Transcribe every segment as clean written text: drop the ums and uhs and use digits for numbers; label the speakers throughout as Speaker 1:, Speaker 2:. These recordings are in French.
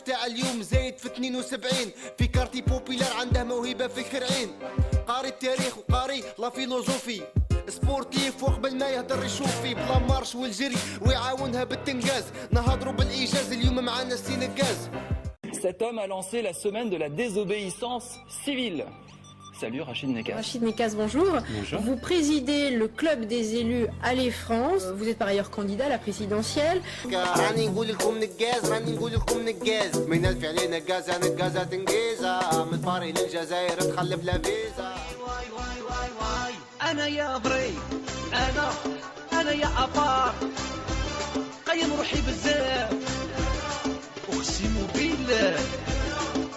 Speaker 1: تاع اليوم زايد في 72 في كارتي بوبيلار عنده موهبة في الكرعين قاري التاريخ وقاري لا فيلوزوفي سبورتيف وقبل ما يهدر يشوف في بلا مارش والجري ويعاونها بالتنجاز نهضروا بالإيجاز اليوم معانا السينغاز.
Speaker 2: Cet homme a lancé la semaine de la désobéissance civile. Salut Rachid Nekaz.
Speaker 3: Rachid Nekaz, bonjour.
Speaker 2: Bonjour.
Speaker 3: Vous présidez le club des élus Allez France. Vous êtes par ailleurs candidat à la présidentielle.
Speaker 1: راني نقول لكم نقاز راني نقول لكم نقاز من الف علينا نقازة نقازة تنقيزة من باري للجزائر تخلف لا فيزا.
Speaker 4: أنا يا بري أنا يا أبار قيم روحي بزاف أقسم بالله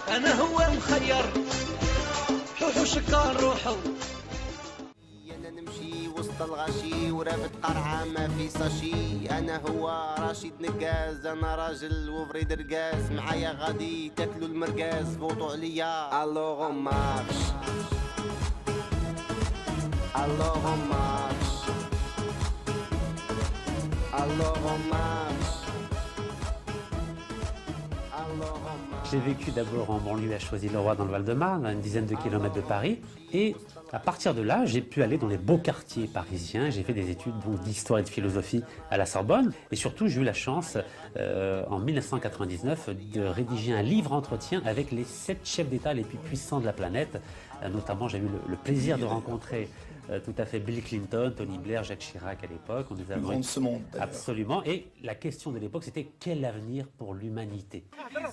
Speaker 4: أنا هو مخير حوحو شكار روحو.
Speaker 1: أنا نمشي وسط الغاشي ورافد قرعة ما في ساشي أنا هو راشد نقاز أنا راجل وفريد رقاز معايا غادي تاكلوا المرقاز فوتوا عليا ألوغو مارش ألوغو مارش ألوغو مارش.
Speaker 5: J'ai vécu d'abord en banlieue à Choisy-le-Roi dans le Val-de-Marne, à une dizaine de kilomètres de Paris. Et à partir de là, j'ai pu aller dans les beaux quartiers parisiens. J'ai fait des études d'histoire et de philosophie à la Sorbonne. Et surtout, j'ai eu la chance, en 1999, de rédiger un livre-entretien avec les 7 chefs d'État les plus puissants de la planète. Notamment, j'ai eu le plaisir de rencontrer tout à fait Bill Clinton, Tony Blair, Jacques Chirac à l'époque. On les a vus.
Speaker 2: Ce monde.
Speaker 5: Absolument. Et la question de l'époque, c'était quel avenir pour l'humanité?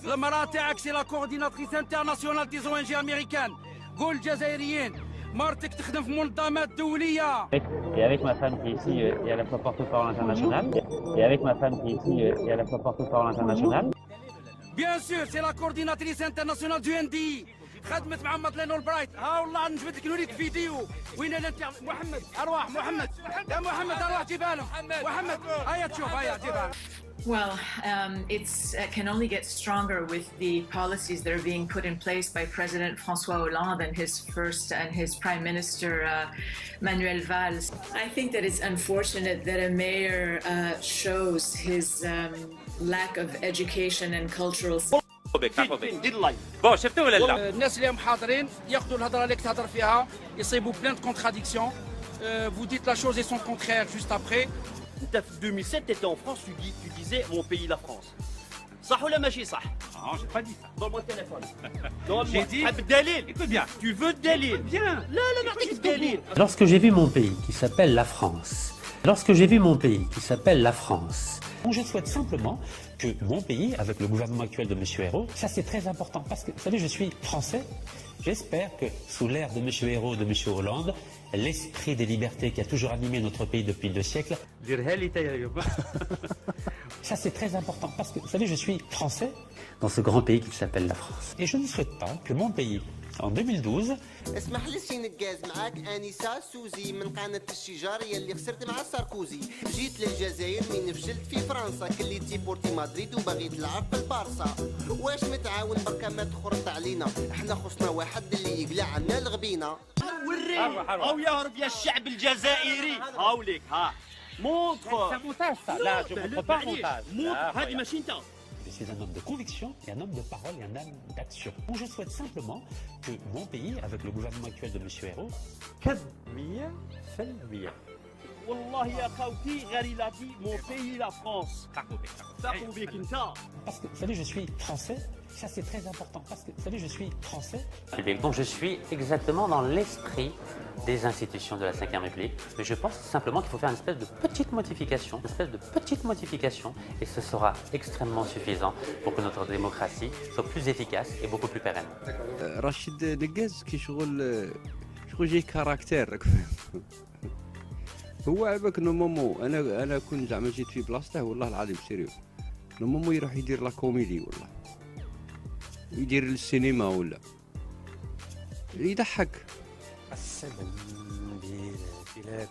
Speaker 4: المرأة تاعك سي لا كورديناتريس انترناسيونال دي زو ان جي امريكان قول الجزائريين مرتك تخدم في منظمات دولية.
Speaker 5: Et avec ma femme qui est ici et à la fois porte-parole international. Et avec ma femme qui est ici et à la fois porte-parole international.
Speaker 4: بيان سور سي لا كورديناتريس انترناسيونال دو ان دي خدمت مع مادلين اولبرايت. ها والله نجبد لك نوريك فيديو وين محمد ارواح محمد يا محمد ارواح جيبها لهم محمد هيا تشوف هيا جيبها لهم.
Speaker 6: Well, it can only get stronger with the policies that are being put in place by President François Hollande and his Prime Minister Manuel Valls. I think that it's unfortunate that a mayor shows his lack of education and cultural.
Speaker 4: بون شفتوا ولا لا؟ الناس اللي حاضرين ياخذوا الهضره اللي تهضر فيها يصيبوا بلان دو كونتراديكسيون. Vous dites la chose et son contraire juste après.
Speaker 7: En 2007, tu étais en France, tu disais mon pays, la France. صح ولا ماشي صح؟
Speaker 4: Non, j'ai pas dit ça.
Speaker 7: Donne-moi le téléphone.
Speaker 4: J'ai dit. Écoute bien.
Speaker 7: Tu veux le dalil?
Speaker 4: Bien.
Speaker 7: لا نعطيك الدليل.
Speaker 5: Lorsque j'ai vu mon pays qui s'appelle la France, lorsque j'ai vu mon pays qui s'appelle la France, je souhaite simplement que mon pays, avec le gouvernement actuel de M. Ayrault, ça c'est très important parce que, vous savez, je suis français. J'espère que sous l'ère de M. Ayrault, de M. Hollande, l'esprit des libertés qui a toujours animé notre pays depuis 2 siècles, ça c'est très important parce que, vous savez, je suis français dans ce grand pays qui s'appelle la France. Et je ne souhaite pas que mon pays, en 2012,
Speaker 1: اسمح لي سي نقاز معاك انسه سوزي من قناه الشجاريه اللي خسرت مع ساركوزي جيت للجزائر من فشلت في فرنسا كليتي بورتي مدريد وباغي تلعب في البارسا واش متعاون بركا ما تخرط علينا احنا خصنا واحد اللي يقلع عنا الغبينه
Speaker 7: وري او يهرب يا الشعب الجزائري هاوليك ها مونتر
Speaker 5: là, je ne montre pas un montage.
Speaker 7: هذه ماشي انت.
Speaker 5: Je suis un homme de conviction et un homme de parole et un homme d'action. Je souhaite simplement que mon pays, avec le gouvernement actuel de M. Ayrault,
Speaker 7: 100% والله يا خوتي غير إلا دي مون بيي لا فرانس. تاخذ بك انت.
Speaker 5: parce que, vous savez, je suis français, ça c'est très important, parce que, vous savez, je suis français. Donc je suis exactement dans l'esprit des institutions de la Ve République, mais je pense simplement qu'il faut faire une espèce de petite modification, et ce sera extrêmement suffisant pour que notre démocratie soit plus efficace et beaucoup plus pérenne.
Speaker 8: رشيد نقاز كي شغل جاي كاركتير هو عباك نورمالمون انا كنت زعما جيت في بلاصته والله العظيم سيريو نورمالمون يروح يدير لا كوميدي والله يدير السينما ولا يضحك.
Speaker 5: السلام بالبلاد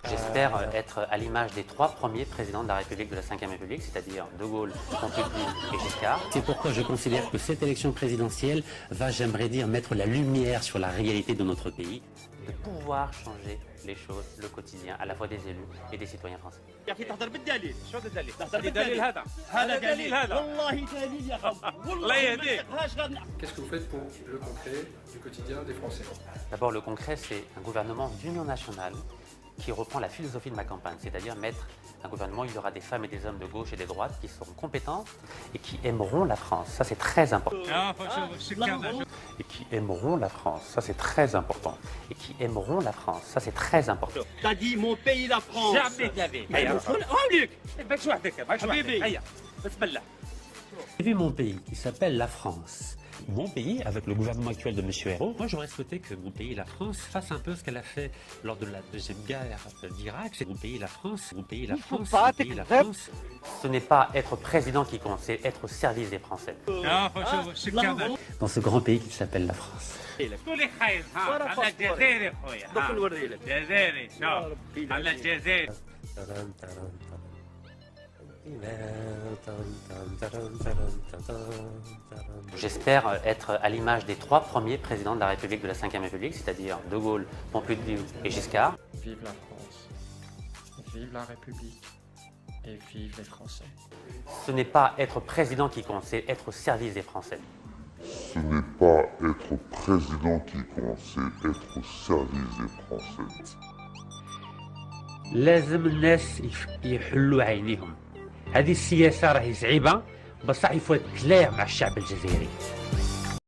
Speaker 5: J'espère être à l'image des 3 premiers présidents de la République de la Ve République, c'est-à-dire De Gaulle, Pompidou et Giscard. C'est pourquoi je considère que cette élection présidentielle va, j'aimerais dire, mettre la lumière sur la réalité de notre pays, de pouvoir changer les choses, le quotidien, à la fois des élus et des citoyens français.
Speaker 7: يا اخي تهضر بالدليل، شو هذا الدليل؟ تهضر
Speaker 2: بالدليل هذا.
Speaker 7: هذا دليل هذا والله دليل يا خو والله يهديك.
Speaker 9: Qu'est-ce que vous faites pour le concret du quotidien des Français?
Speaker 5: D'abord, le concret, c'est un gouvernement d'union nationale qui reprend la philosophie de ma campagne, c'est-à-dire mettre un gouvernement où il y aura des femmes et des hommes de gauche et des droites qui seront compétents et qui aimeront la France. Ça, c'est très important. Et qui aimeront la France. Ça, c'est très important. Et qui aimeront la France. Ça, c'est très important.
Speaker 7: t'as dit mon pays la France.
Speaker 5: J'ai vu mon pays qui s'appelle la France. Mon pays, avec le gouvernement actuel de M. Ayrault, moi j'aurais souhaité que mon pays, la France, fasse un peu ce qu'elle a fait lors de la deuxième guerre d'Irak. C'est mon pays, la France, mon pays, la France, mon pays, la France. Ce n'est pas être président qui compte, c'est être au service des Français. Dans ce grand pays qui s'appelle la France. J'espère être à l'image des 3 premiers présidents de la République de la Ve République, c'est-à-dire De Gaulle, Pompidou et Giscard.
Speaker 9: Vive la France, vive la République et vive les Français.
Speaker 5: Ce n'est pas être président qui compte, c'est être au service des Français.
Speaker 10: Ce n'est pas être président qui compte, c'est être au service des Français.
Speaker 5: لازم الناس يحلوا عينيهم. هذه السياسة راهي صعيبة بصح يفوت كلام مع الشعب الجزائري.